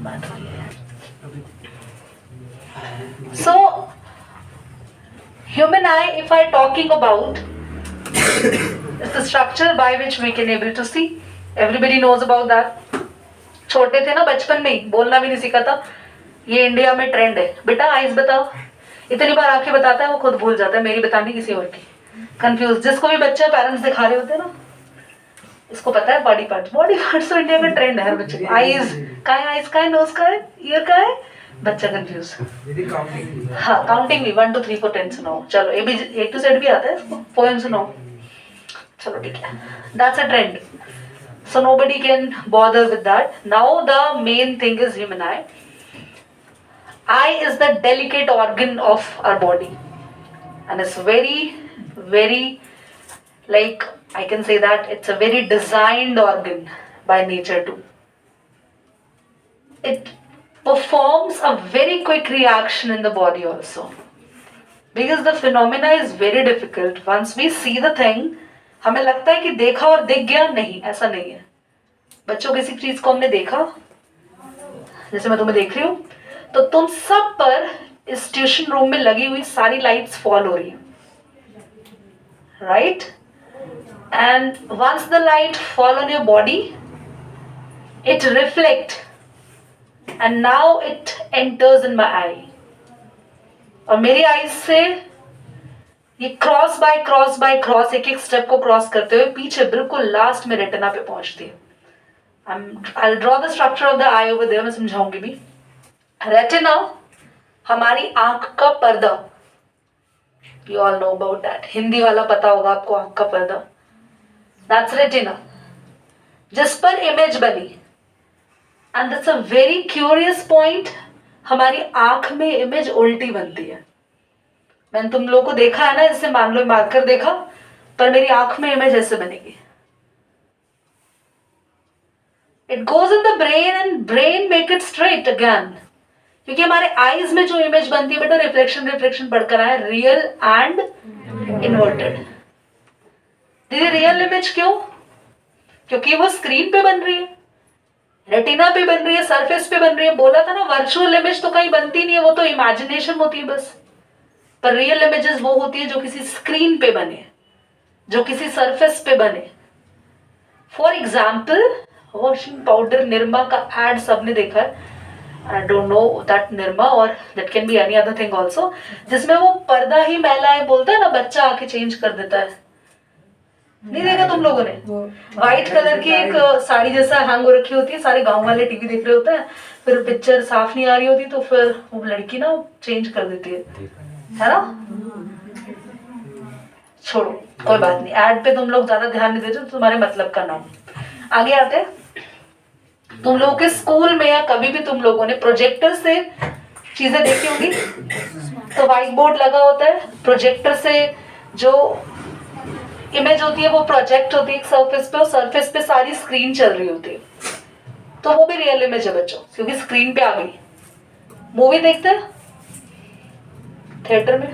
बात हुई है। So human eye, if I talking about, is the structure by which we can able to see. Everybody knows about that. छोटे थे ना बचपन में ही बोलना भी नहीं सीखा था, ये इंडिया में ट्रेंड है, बेटा आइज बताओ, इतनी बार आंखें बताता है वो खुद भूल जाता है, मेरी बतानी किसी और की, कंफ्यूज। जिसको भी बच्चा पेरेंट्स दिखा रहे होते हैं ना, इसको पता है बॉडी पार्ट्स तो इंडिया का ट्रेंड है हर बच्चे को। आइज का है, आइज का है, नोज का है, ईयर का है, बच्चा कंफ्यूज। हाँ काउंटिंग भी 1 2 3 4 10 सुनाओ, चलो ए टू जेड भी आता है इसको, पोएम सुनाओ, चलो ठीक है, that's a trend. So nobody can bother with that. Now the main thing is human eye. Eye is the delicate organ of our body, and it's very like I can say that it's a very designed organ by nature too. It performs a very quick reaction in the body also, because the phenomena is very difficult. Once we see the thing, हमें लगता है कि देखा और दिख गया, नहीं, ऐसा नहीं है। बच्चों किसी चीज को हमने देखा, जैसे मैं तुम्हें देख रही हूँ, तो तुम सब पर इस ट्यूशन रूम में लगी हुई सारी लाइट्स फॉल हो रही हैं, right? And once the light fall on your body, it reflect and now it enters in my eye, और मेरी आईज से ये क्रॉस बाय क्रॉस एक एक स्टेप को क्रॉस करते हुए पीछे बिल्कुल लास्ट में रेटिना पे पहुंचती है। I'll draw the structure of the eye over there, मैं समझाऊंगी भी। रेटिना हमारी आंख का पर्दा, you all know about that, Hindi वाला पता होगा आपको, आंख का पर्दा, that's retina, जिस पर इमेज बनी। and that's a very curious point, हमारी आंख में इमेज उल्टी बनती है। मैंने तुम लोगों को देखा है ना, जैसे मान लो मार्कर देखा, पर मेरी आंख में इमेज ऐसे बनेगी। It goes in the brain and brain make it straight again, क्योंकि हमारे आईज में जो इमेज बनती है बेटा, रिफ्लेक्शन पढ़कर आए, रियल एंड इन्वर्टेड। दीदी रियल इमेज क्यों? क्योंकि वो स्क्रीन पे बन रही है, रेटिना पे बन रही है, सरफेस पे बन रही है। बोला था ना वर्चुअल इमेज तो कहीं बनती नहीं है, वो तो इमेजिनेशन होती है बस। पर रियल इमेजेस वो होती है जो किसी स्क्रीन पे बने, जो किसी सरफेस पे बने। For example washing powder Nirma का एड सबने देखा है, I don't know that Nirma, और that can be any other thing also, जिसमें वो पर्दा ही मैला है बोलता है ना, बच्चा आके चेंज कर देता है। नहीं देखा तुम लोगों ने? व्हाइट कलर की एक साड़ी जैसा हैंग हो रखी होती है, सारे गांव वाले टीवी देख रहे होते हैं, फिर पिक्चर साफ नहीं आ रही होती, तो फिर वो लड़की ना चेंज कर देती है ना? छोड़ो कोई बात नहीं, एड पे तुम लोग ज्यादा ध्यान नहीं देते, तो तुम्हारे मतलब का नाम। आगे आते हैं। तुम लोगों के स्कूल में या कभी भी तुम लोगों ने प्रोजेक्टर से चीजें देखी होंगी, तो व्हाइट बोर्ड लगा होता है, प्रोजेक्टर से जो इमेज होती है वो प्रोजेक्ट होती है एक सरफेस पे, और सरफेस पे सारी स्क्रीन चल रही होती है, तो वो भी रियल इमेज है बच्चों, क्योंकि स्क्रीन पे आ गई। मूवी देखते हैं थिएटर में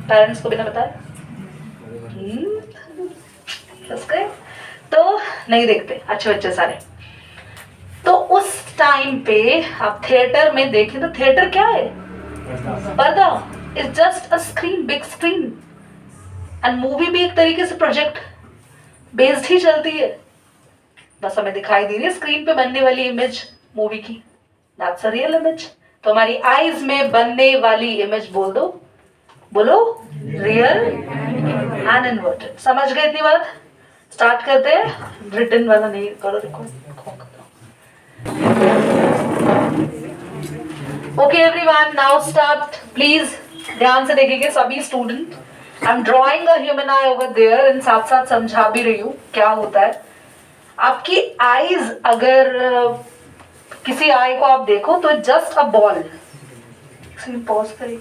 पेरेंट्स को बिना बताए, तो नहीं देखते अच्छे बच्चे सारे। तो उस टाइम पे आप थिएटर में देखें तो थिएटर क्या है? पर्दा, it's just a screen, big screen. And movie भी एक तरीके से प्रोजेक्ट बेस्ड ही चलती है, बस हमें दिखाई दे रही है स्क्रीन पे बनने वाली इमेज मूवी की, दैट्स अ रियल इमेज। तो हमारी आईज में बनने वाली इमेज बोल दो, बोलो रियल एंड इन्वर्टेड। समझ गए इतनी बात? स्टार्ट करते हैं। रिटन वाला नहीं करो, okay everyone, now start. Please ध्यान से देखिए सभी student, I am drawing a human eye over there, and साथ साथ समझा भी रही हूँ क्या होता है। आपकी आईज, अगर किसी आई को आप देखो तो जस्ट अ बॉल, पॉज करिए,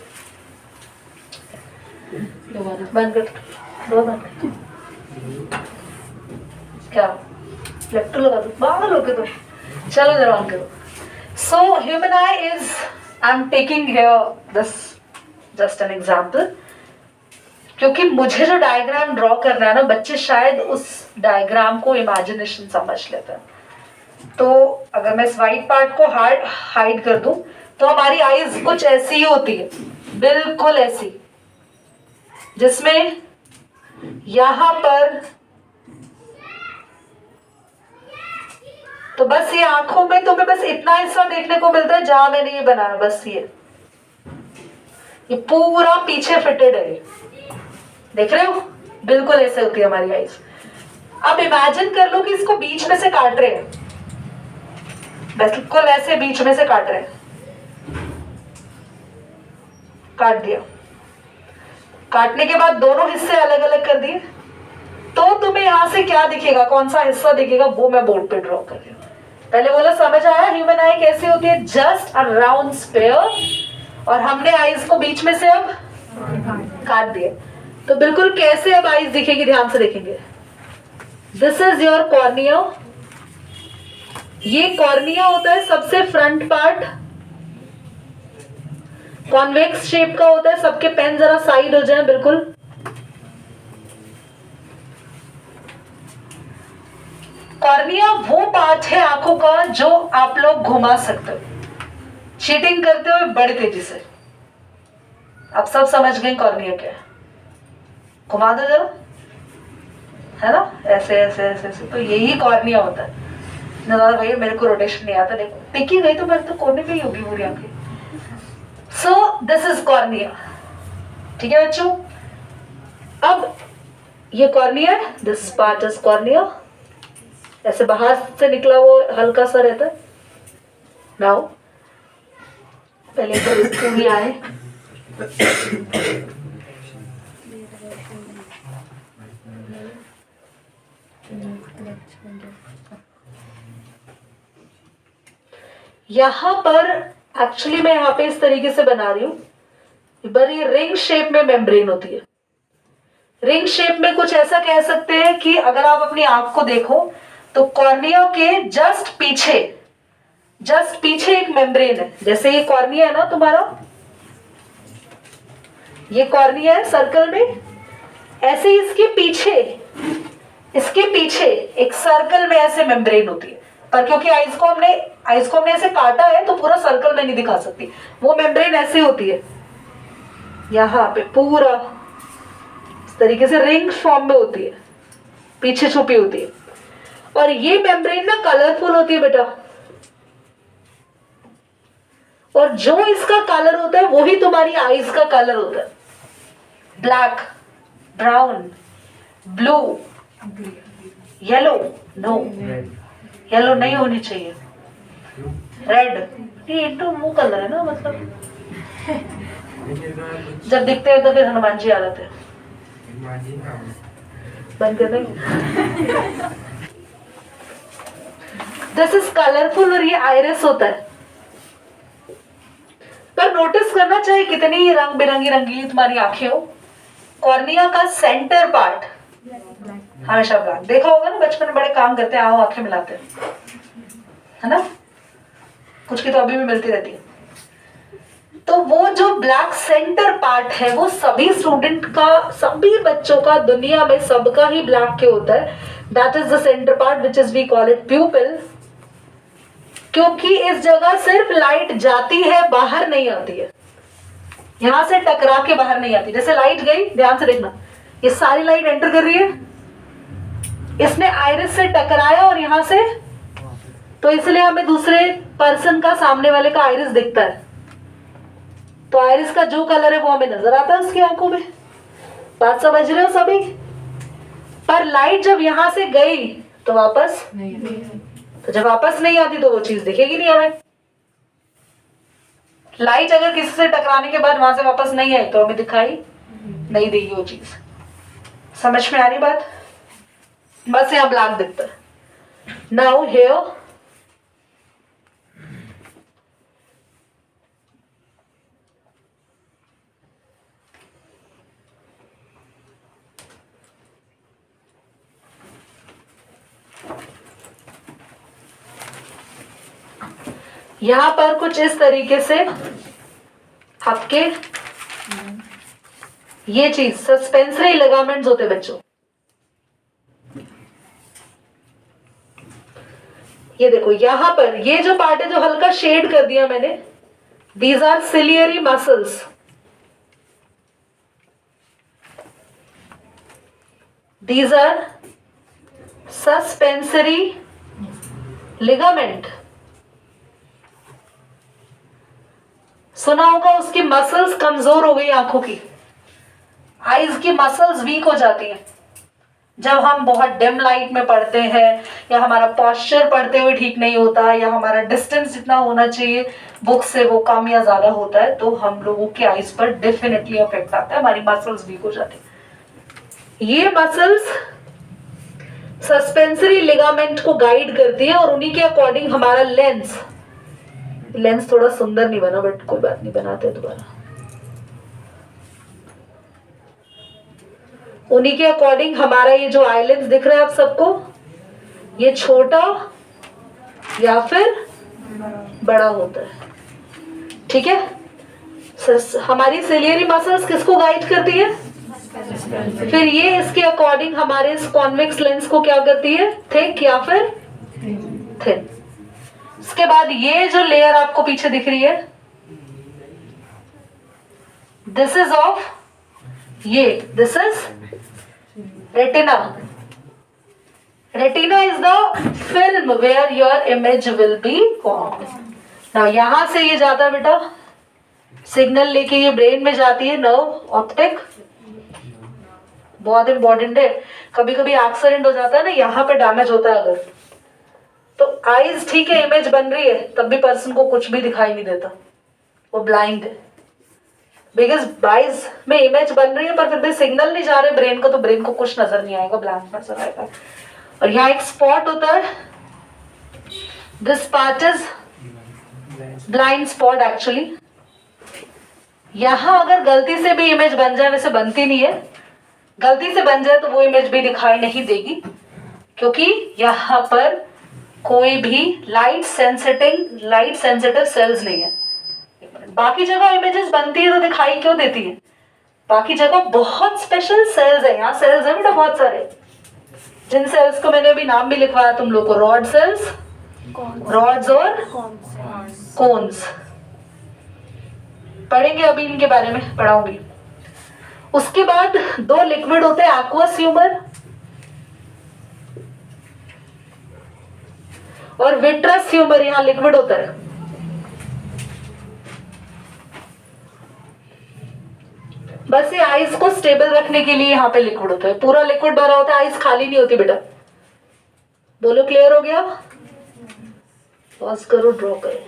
बंद कर दो, बंद क्या लट्टू लगा दो, पागल हो गए तुम, चलो जरा ऑन करो। So human I is, I am taking here this just an example, क्योंकि मुझे जो डायग्राम ड्रॉ करना है ना, बच्चे शायद उस डायग्राम को इमेजिनेशन समझ लेते हैं। तो अगर मैं इस वाइट पार्ट को हाइड कर दूं तो हमारी आईज कुछ ऐसी ही होती है, बिल्कुल ऐसी, जिसमें यहां पर तो बस ये आंखों में तुम्हें बस इतना हिस्सा देखने को मिलता है जहां मैंने ये बनाया, बस ये पूरा पीछे फिटेड है, देख रहे हो, बिल्कुल ऐसे होती है हमारी आईज। अब इमेजिन कर लो कि इसको बीच में से काट रहे हैं, बिल्कुल ऐसे बीच में से काट रहे हैं, काट दिया, काटने के बाद दोनों हिस्से अलग अलग कर दिए, तो तुम्हें यहां से क्या दिखेगा, कौन सा हिस्सा दिखेगा, वो मैं बोर्ड पे ड्रॉ कर रही हूँ। पहले बोला समझ आया ह्यूमन आई कैसी होती है, जस्ट अ राउंड स्फीयर, और हमने आईज को बीच में से अब काट दिए, तो बिल्कुल कैसे अब आईज दिखेगी, ध्यान से देखेंगे। दिस इज योर कॉर्निया, ये कॉर्निया होता है सबसे फ्रंट पार्ट, कॉन्वेक्स शेप का होता है, सबके पेन जरा साइड हो जाए, बिल्कुल कॉर्निया वो पार्ट है आंखों का जो आप लोग घुमा सकते हो चीटिंग करते हुए बड़ी तेजी से। अब सब समझ गए कॉर्निया क्या है, घुमा दो जरा, है ना, ऐसे ऐसे ऐसे ऐसे, तो यही कॉर्निया होता है। भैया मेरे को रोटेशन नहीं आता, देखो टिकी गई तो मेरे तो कोने पे ही होगी पूरी आंखें। सो दिस इज कॉर्निया, ठीक है बच्चों। अब ये कॉर्निया है, दिस पार्ट इज कॉर्निया, ऐसे बाहर से निकला वो हल्का सा रहता है। नाउ पहले तो इसको भी आए, यहां पर एक्चुअली मैं यहाँ पे इस तरीके से बना रही हूं, पर ये रिंग शेप में मेम्ब्रेन होती है। रिंग शेप में कुछ ऐसा कह सकते हैं कि अगर आप अपनी आंख को देखो तो कॉर्निया के जस्ट पीछे एक मेम्ब्रेन है, जैसे ये कॉर्निया है ना तुम्हारा, ये कॉर्निया है सर्कल में, ऐसे ही इसके पीछे एक सर्कल में ऐसे मेम्ब्रेन होती है, पर क्योंकि आइज को हमने ऐसे काटा है तो पूरा सर्कल में नहीं दिखा सकती, वो मेम्ब्रेन ऐसे होती है, यहाँ पे पूरा इस तरीके से रिंग फॉर्म में होती है, पीछे छुपी होती है। और ये मेम्ब्रेन ना कलरफुल होती है बेटा, और जो इसका कलर होता है वही तुम्हारी आईज का कलर होता है, black, brown, blue, yellow, no yellow नहीं होनी चाहिए, रेड, ये तो वो कलर है ना, मतलब जब दिखते हैं तो फिर हनुमान जी आ जाते हैं, बंद कर देंगे। दिस इज कलरफुल, और ये आइरिस होता है। पर नोटिस करना चाहिए कितनी रंग बिरंगी रंगीली तुम्हारी आंखें हो, कॉर्निया का सेंटर पार्ट हमेशा ब्लैक। देखा होगा ना बचपन में बड़े काम करते हैं, आओ आंखें मिलाते हैं, है ना, कुछ की तो अभी भी मिलती रहती है। तो वो जो ब्लैक सेंटर पार्ट है वो सभी स्टूडेंट का, सभी बच्चों का, दुनिया में सबका ही ब्लैक के होता है। That is the centre part which is we call it pupil, क्योंकि इस जगह सिर्फ लाइट जाती है, बाहर नहीं आती है, यहां से टकरा के बाहर नहीं आती। जैसे लाइट गई, ध्यान से देखना, ये सारी लाइट एंटर कर रही है, इसने आइरिस से टकराया और यहां से, तो इसलिए हमें दूसरे पर्सन का, सामने वाले का आइरिस दिखता है, तो आइरिस का जो कलर है वो हमें नजर आता है उसकी आंखों में। बात समझ रहे हो सभी? पर लाइट जब यहां से गई तो वापस नहीं, तो जब वापस नहीं आती तो वो चीज दिखेगी नहीं हमें। लाइट अगर किसी से टकराने के बाद वहां से वापस नहीं आई तो हमें दिखाई नहीं देगी वो चीज। समझ में आ रही बात? बस यहाँ ब्लैक दिखता है। नाउ हियर यहां पर कुछ इस तरीके से आपके ये चीज सस्पेंसरी लिगामेंट्स होते बच्चों, ये देखो यहाँ पर ये जो पार्ट है जो हल्का शेड कर दिया मैंने, these are ciliary muscles. These are suspensory ligament. सुना होगा उसकी मसल्स कमजोर हो गई आंखों की, आईज की मसल्स वीक हो जाती हैं जब हम बहुत डिम लाइट में पढ़ते हैं, या हमारा पोस्चर पढ़ते हुए ठीक नहीं होता, या हमारा डिस्टेंस जितना होना चाहिए बुक से वो कम या ज्यादा होता है, तो हम लोगों के आईज पर डेफिनेटली इफेक्ट आता है, हमारी मसल्स वीक हो जाती है. ये मसल्स सस्पेंसरी लिगामेंट को गाइड करती है और उन्हीं के अकॉर्डिंग हमारा लेंस थोड़ा सुंदर नहीं बना, बट कोई बात नहीं, बनाते दोबारा. उन्हीं के अकॉर्डिंग हमारा ये जो आईलेंस दिख रहा है आप सबको, ये छोटा या फिर बड़ा होता है. ठीक है. हमारी सिलियरी मसल्स किसको गाइड करती है? फिर ये इसके अकॉर्डिंग हमारे इस कॉन्वेक्स लेंस को क्या करती है? थिक या फिर थिन. इसके बाद ये जो लेयर आपको पीछे दिख रही है, this is of this is retina. Retina is the film where your image will be formed. Now यहां से ये जाता है बेटा, सिग्नल लेके ये ब्रेन में जाती है, नर्व ऑप्टिक. बहुत इंपॉर्टेंट है. कभी कभी एक्सीडेंट हो जाता है ना, यहाँ पे डैमेज होता है अगर, तो आईज ठीक है इमेज बन रही है, तब भी पर्सन को कुछ भी दिखाई नहीं देता, वो ब्लाइंड है. बिकॉज आईज में इमेज बन रही है पर फिर भी सिग्नल नहीं जा रहे ब्रेन को, तो ब्रेन को कुछ नजर नहीं आएगा, ब्लैंक नजर आएगा. और यहाँ एक स्पॉट होता है, this part is blind spot actually. यहाँ अगर गलती से भी इमेज बन जाए, वैसे बनती नहीं है, गलती से बन जाए तो वो इमेज भी दिखाई नहीं देगी, क्योंकि यहाँ पर कोई भी लाइट सेंसिटिव सेल्स नहीं है. बाकी जगह इमेजेस बनती है तो दिखाई क्यों देती है? बाकी जगह बहुत स्पेशल सेल्स है, यहाँ सेल्स है बेटा बहुत सारे, जिन सेल्स को मैंने अभी नाम भी लिखवाया तुम लोग को, रॉड सेल्स, रॉड्स और कोन्स. पढ़ेंगे अभी इनके बारे में, पढ़ाऊंगी. उसके बाद दो लिक्विड होते हैं, एक्वस ह्यूमर और विट्रस ह्यूमर. यहाँ लिक्विड होता है. बस ये आइज को स्टेबल रखने के लिए यहाँ पे लिक्विड होता है, पूरा लिक्विड भरा होता है, आइज खाली नहीं होती बेटा. बोलो क्लियर हो गया? पॉज करो, ड्रॉ करो.